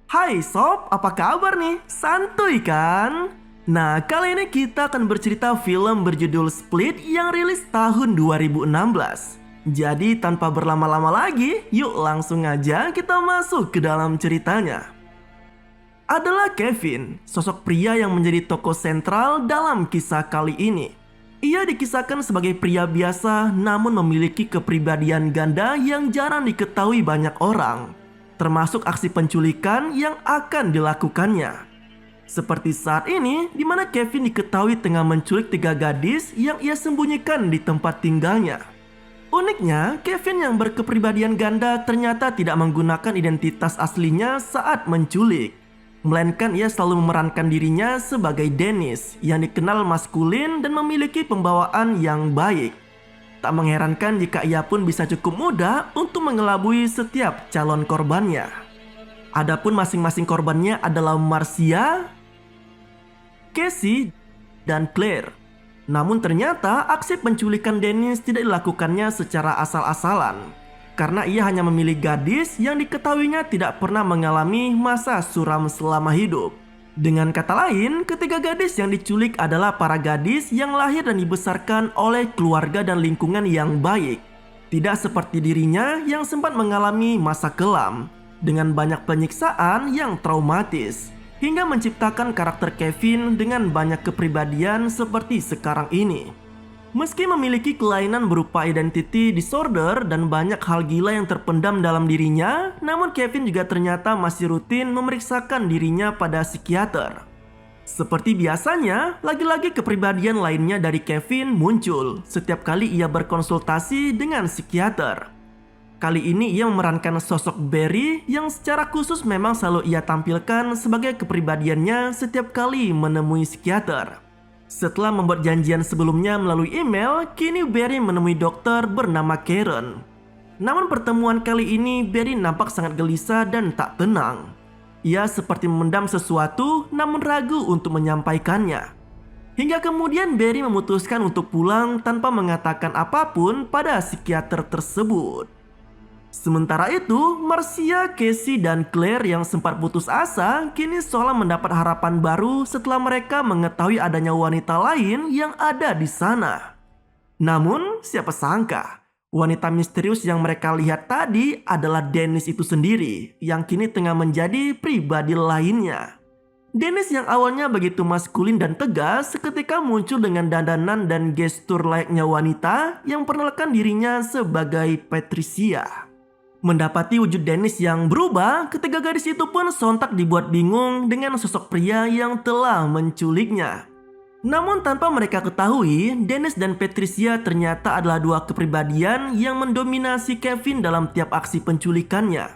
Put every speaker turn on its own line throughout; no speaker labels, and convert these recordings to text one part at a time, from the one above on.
Hai sob, apa kabar nih? Santuy kan? Nah, kali ini kita akan bercerita film berjudul Split yang rilis tahun 2016. Jadi tanpa berlama-lama lagi, yuk langsung aja kita masuk ke dalam ceritanya. Adalah Kevin, sosok pria yang menjadi tokoh sentral dalam kisah kali ini. Ia dikisahkan sebagai pria biasa namun memiliki kepribadian ganda yang jarang diketahui banyak orang, termasuk aksi penculikan yang akan dilakukannya. Seperti saat ini, di mana Kevin diketahui tengah menculik 3 gadis yang ia sembunyikan di tempat tinggalnya. Uniknya, Kevin yang berkepribadian ganda ternyata tidak menggunakan identitas aslinya saat menculik, melainkan ia selalu memerankan dirinya sebagai Dennis yang dikenal maskulin dan memiliki pembawaan yang baik. Tak mengherankan jika ia pun bisa cukup mudah untuk mengelabui setiap calon korbannya. Adapun masing-masing korbannya adalah Marcia, Casey, dan Claire. Namun ternyata aksi penculikan Dennis tidak dilakukannya secara asal-asalan, karena ia hanya memilih gadis yang diketahuinya tidak pernah mengalami masa suram selama hidup. Dengan kata lain, ketiga gadis yang diculik adalah para gadis yang lahir dan dibesarkan oleh keluarga dan lingkungan yang baik. Tidak seperti dirinya yang sempat mengalami masa kelam dengan banyak penyiksaan yang traumatis, hingga menciptakan karakter Kevin dengan banyak kepribadian seperti sekarang ini. Meski memiliki kelainan berupa identity disorder dan banyak hal gila yang terpendam dalam dirinya, namun Kevin juga ternyata masih rutin memeriksakan dirinya pada psikiater. Seperti biasanya, lagi-lagi kepribadian lainnya dari Kevin muncul setiap kali ia berkonsultasi dengan psikiater. Kali ini ia memerankan sosok Barry yang secara khusus memang selalu ia tampilkan sebagai kepribadiannya setiap kali menemui psikiater. Setelah membuat janjian sebelumnya melalui email, kini Barry menemui dokter bernama Karen. Namun pertemuan kali ini Barry nampak sangat gelisah dan tak tenang. Ia seperti memendam sesuatu namun ragu untuk menyampaikannya. Hingga kemudian Barry memutuskan untuk pulang tanpa mengatakan apapun pada psikiater tersebut. Sementara itu, Marcia, Casey, dan Claire yang sempat putus asa kini seolah mendapat harapan baru setelah mereka mengetahui adanya wanita lain yang ada di sana. Namun, siapa sangka, wanita misterius yang mereka lihat tadi adalah Dennis itu sendiri yang kini tengah menjadi pribadi lainnya. Dennis yang awalnya begitu maskulin dan tegas seketika muncul dengan dandanan dan gestur layaknya wanita yang memperkenalkan dirinya sebagai Patricia. Mendapati wujud Dennis yang berubah, ketiga gadis itu pun sontak dibuat bingung dengan sosok pria yang telah menculiknya. Namun tanpa mereka ketahui, Dennis dan Patricia ternyata adalah dua kepribadian yang mendominasi Kevin dalam tiap aksi penculikannya.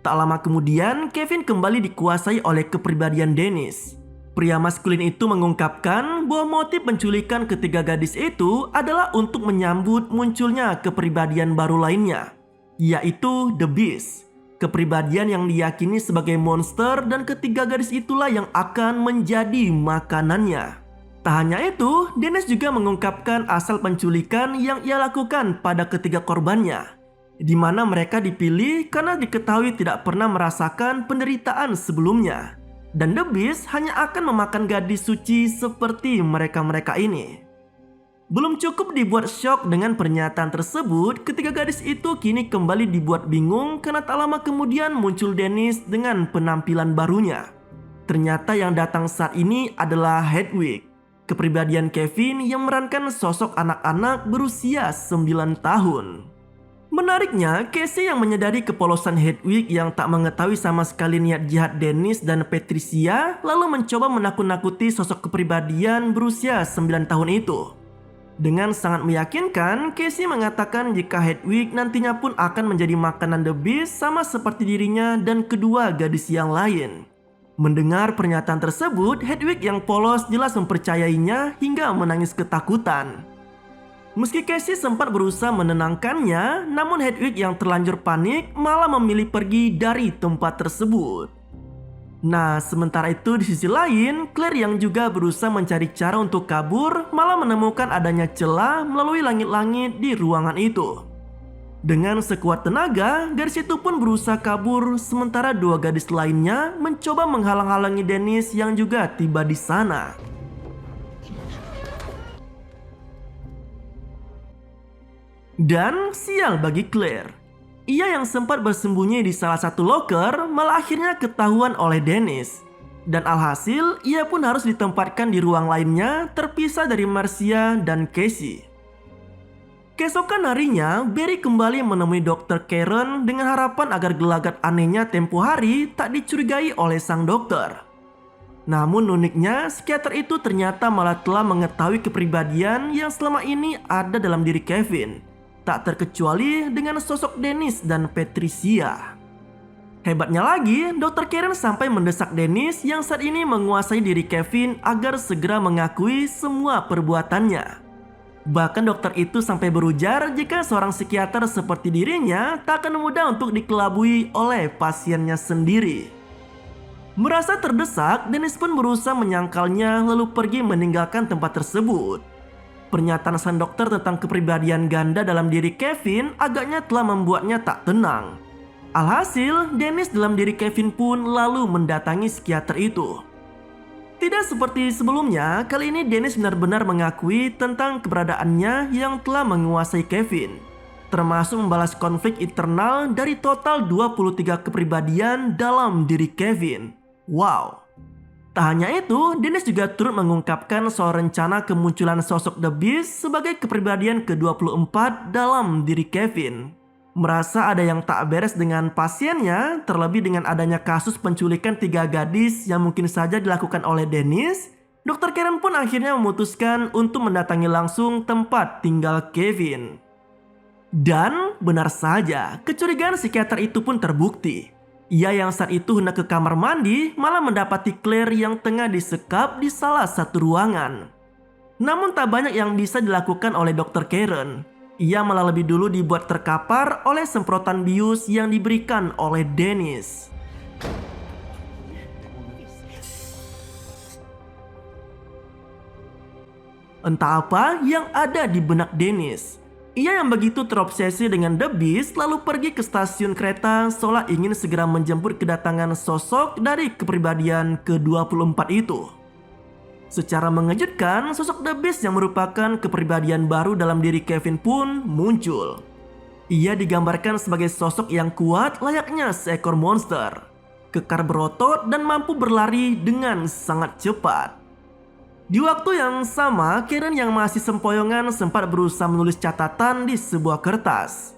Tak lama kemudian, Kevin kembali dikuasai oleh kepribadian Dennis. Pria maskulin itu mengungkapkan bahwa motif penculikan ketiga gadis itu adalah untuk menyambut munculnya kepribadian baru lainnya, yaitu The Beast, kepribadian yang diyakini sebagai monster, dan ketiga gadis itulah yang akan menjadi makanannya. Tak hanya itu, Dennis juga mengungkapkan asal penculikan yang ia lakukan pada ketiga korbannya, di mana mereka dipilih karena diketahui tidak pernah merasakan penderitaan sebelumnya, dan The Beast hanya akan memakan gadis suci seperti mereka-mereka ini. Belum cukup dibuat syok dengan pernyataan tersebut, ketiga gadis itu kini kembali dibuat bingung karena tak lama kemudian muncul Dennis dengan penampilan barunya. Ternyata yang datang saat ini adalah Hedwig, kepribadian Kevin yang memerankan sosok anak-anak berusia 9 tahun. Menariknya, Casey yang menyadari kepolosan Hedwig yang tak mengetahui sama sekali niat jahat Dennis dan Patricia lalu mencoba menakut-nakuti sosok kepribadian berusia 9 tahun itu. Dengan sangat meyakinkan, Casey mengatakan jika Hedwig nantinya pun akan menjadi makanan The Beast sama seperti dirinya dan kedua gadis yang lain. Mendengar pernyataan tersebut, Hedwig yang polos jelas mempercayainya hingga menangis ketakutan. Meski Casey sempat berusaha menenangkannya, namun Hedwig yang terlanjur panik malah memilih pergi dari tempat tersebut. Nah, sementara itu di sisi lain, Claire yang juga berusaha mencari cara untuk kabur malah menemukan adanya celah melalui langit-langit di ruangan itu. Dengan sekuat tenaga, gadis itu pun berusaha kabur sementara dua gadis lainnya mencoba menghalang-halangi Dennis yang juga tiba di sana. Dan sial bagi Claire. Ia yang sempat bersembunyi di salah satu loker malah akhirnya ketahuan oleh Dennis. Dan alhasil, ia pun harus ditempatkan di ruang lainnya terpisah dari Marcia dan Casey. Keesokan harinya, Barry kembali menemui Dr. Karen dengan harapan agar gelagat anehnya tempo hari tak dicurigai oleh sang dokter. Namun uniknya, psikiater itu ternyata malah telah mengetahui kepribadian yang selama ini ada dalam diri Kevin. Tak terkecuali dengan sosok Dennis dan Patricia. Hebatnya lagi, Dr. Karen sampai mendesak Dennis yang saat ini menguasai diri Kevin agar segera mengakui semua perbuatannya. Bahkan dokter itu sampai berujar jika seorang psikiater seperti dirinya tak akan mudah untuk dikelabui oleh pasiennya sendiri. Merasa terdesak, Dennis pun berusaha menyangkalnya lalu pergi meninggalkan tempat tersebut. Pernyataan sang dokter tentang kepribadian ganda dalam diri Kevin agaknya telah membuatnya tak tenang. Alhasil, Dennis dalam diri Kevin pun lalu mendatangi psikiater itu. Tidak seperti sebelumnya, kali ini Dennis benar-benar mengakui tentang keberadaannya yang telah menguasai Kevin. Termasuk membalas konflik internal dari total 23 kepribadian dalam diri Kevin. Wow. Tak hanya itu, Dennis juga turut mengungkapkan soal rencana kemunculan sosok The Beast sebagai kepribadian ke-24 dalam diri Kevin. Merasa ada yang tak beres dengan pasiennya, terlebih dengan adanya kasus penculikan 3 gadis yang mungkin saja dilakukan oleh Dennis, Dr. Karen pun akhirnya memutuskan untuk mendatangi langsung tempat tinggal Kevin. Dan benar saja, kecurigaan psikiater itu pun terbukti. Ia yang saat itu hendak ke kamar mandi malah mendapati Claire yang tengah disekap di salah satu ruangan. Namun tak banyak yang bisa dilakukan oleh Dr. Karen. Ia malah lebih dulu dibuat terkapar oleh semprotan bius yang diberikan oleh Dennis. Entah apa yang ada di benak Dennis. Ia yang begitu terobsesi dengan The Beast lalu pergi ke stasiun kereta seolah ingin segera menjemput kedatangan sosok dari kepribadian ke-24 itu. Secara mengejutkan, sosok The Beast yang merupakan kepribadian baru dalam diri Kevin pun muncul. Ia digambarkan sebagai sosok yang kuat layaknya seekor monster, kekar berotot dan mampu berlari dengan sangat cepat. Di waktu yang sama, Karen yang masih sempoyongan sempat berusaha menulis catatan di sebuah kertas.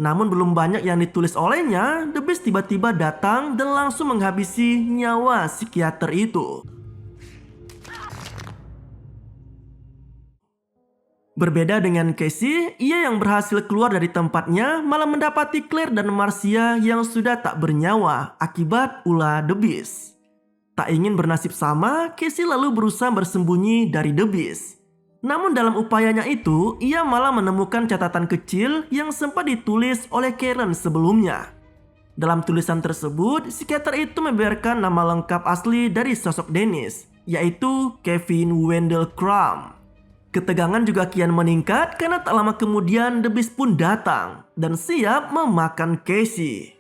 Namun belum banyak yang ditulis olehnya, The Beast tiba-tiba datang dan langsung menghabisi nyawa psikiater itu. Berbeda dengan Casey, ia yang berhasil keluar dari tempatnya malah mendapati Claire dan Marcia yang sudah tak bernyawa akibat ulah The Beast. Tak ingin bernasib sama, Casey lalu berusaha bersembunyi dari The Beast. Namun dalam upayanya itu, ia malah menemukan catatan kecil yang sempat ditulis oleh Karen sebelumnya. Dalam tulisan tersebut, psikiater itu membeberkan nama lengkap asli dari sosok Dennis, yaitu Kevin Wendell Crumb. Ketegangan juga kian meningkat karena tak lama kemudian The Beast pun datang dan siap memakan Casey.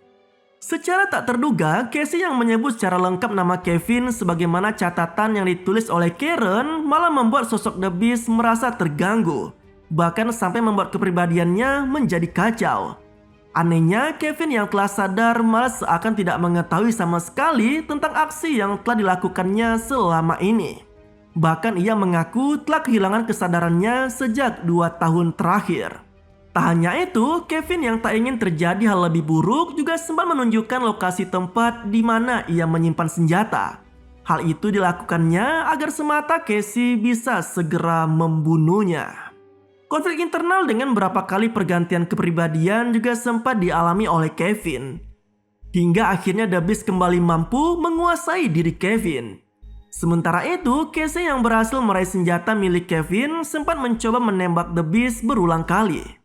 Secara tak terduga, Casey yang menyebut secara lengkap nama Kevin sebagaimana catatan yang ditulis oleh Karen malah membuat sosok The Beast merasa terganggu, bahkan sampai membuat kepribadiannya menjadi kacau. Anehnya, Kevin yang telah sadar malah seakan tidak mengetahui sama sekali tentang aksi yang telah dilakukannya selama ini. Bahkan ia mengaku telah kehilangan kesadarannya sejak 2 tahun terakhir. Tak hanya itu, Kevin yang tak ingin terjadi hal lebih buruk juga sempat menunjukkan lokasi tempat di mana ia menyimpan senjata. Hal itu dilakukannya agar semata Casey bisa segera membunuhnya. Konflik internal dengan beberapa kali pergantian kepribadian juga sempat dialami oleh Kevin. Hingga akhirnya The Beast kembali mampu menguasai diri Kevin. Sementara itu, Casey yang berhasil meraih senjata milik Kevin sempat mencoba menembak The Beast berulang kali.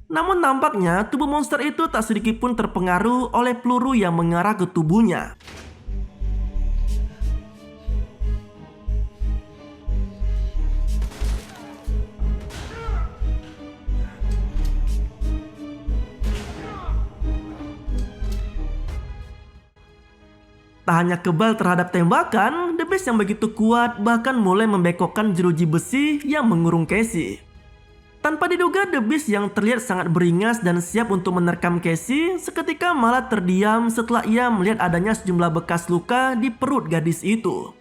Namun tampaknya tubuh monster itu tak sedikit pun terpengaruh oleh peluru yang mengarah ke tubuhnya. Tak hanya kebal terhadap tembakan, The Beast yang begitu kuat bahkan mulai membekokkan jeruji besi yang mengurung Casey. Tanpa diduga, The Beast yang terlihat sangat beringas dan siap untuk menerkam Casey seketika malah terdiam setelah ia melihat adanya sejumlah bekas luka di perut gadis itu.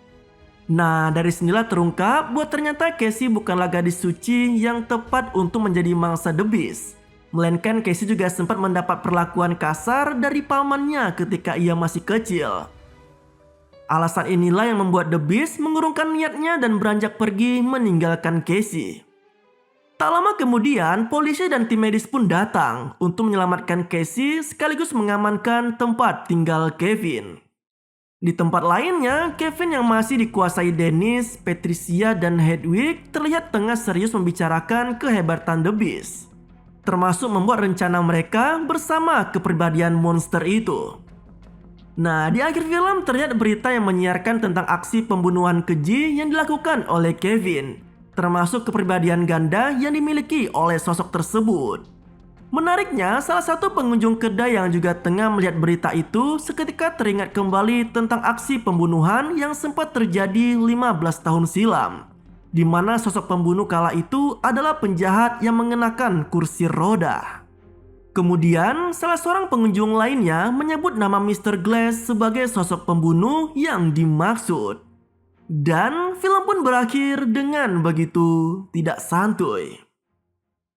Nah, dari sinilah terungkap bahwa ternyata Casey bukanlah gadis suci yang tepat untuk menjadi mangsa The Beast. Melainkan Casey juga sempat mendapat perlakuan kasar dari pamannya ketika ia masih kecil. Alasan inilah yang membuat The Beast mengurungkan niatnya dan beranjak pergi meninggalkan Casey. Tak lama kemudian, polisi dan tim medis pun datang untuk menyelamatkan Casey sekaligus mengamankan tempat tinggal Kevin. Di tempat lainnya, Kevin yang masih dikuasai Dennis, Patricia, dan Hedwig terlihat tengah serius membicarakan kehebatan The Beast, termasuk membuat rencana mereka bersama kepribadian monster itu. Nah, di akhir film terlihat berita yang menyiarkan tentang aksi pembunuhan keji yang dilakukan oleh Kevin, termasuk kepribadian ganda yang dimiliki oleh sosok tersebut. Menariknya, salah satu pengunjung kedai yang juga tengah melihat berita itu seketika teringat kembali tentang aksi pembunuhan yang sempat terjadi 15 tahun silam, di mana sosok pembunuh kala itu adalah penjahat yang mengenakan kursi roda. Kemudian, salah seorang pengunjung lainnya menyebut nama Mr. Glass sebagai sosok pembunuh yang dimaksud. Dan film pun berakhir dengan begitu tidak santuy.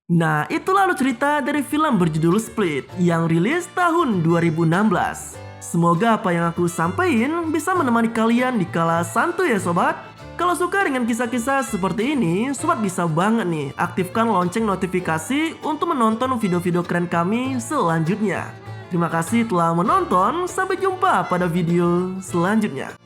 Nah, itulah alur cerita dari film berjudul Split yang rilis tahun 2016. Semoga apa yang aku sampaikan bisa menemani kalian di kala santuy ya sobat. Kalau suka dengan kisah-kisah seperti ini, sobat bisa banget nih aktifkan lonceng notifikasi untuk menonton video-video keren kami selanjutnya. Terima kasih telah menonton, sampai jumpa pada video selanjutnya.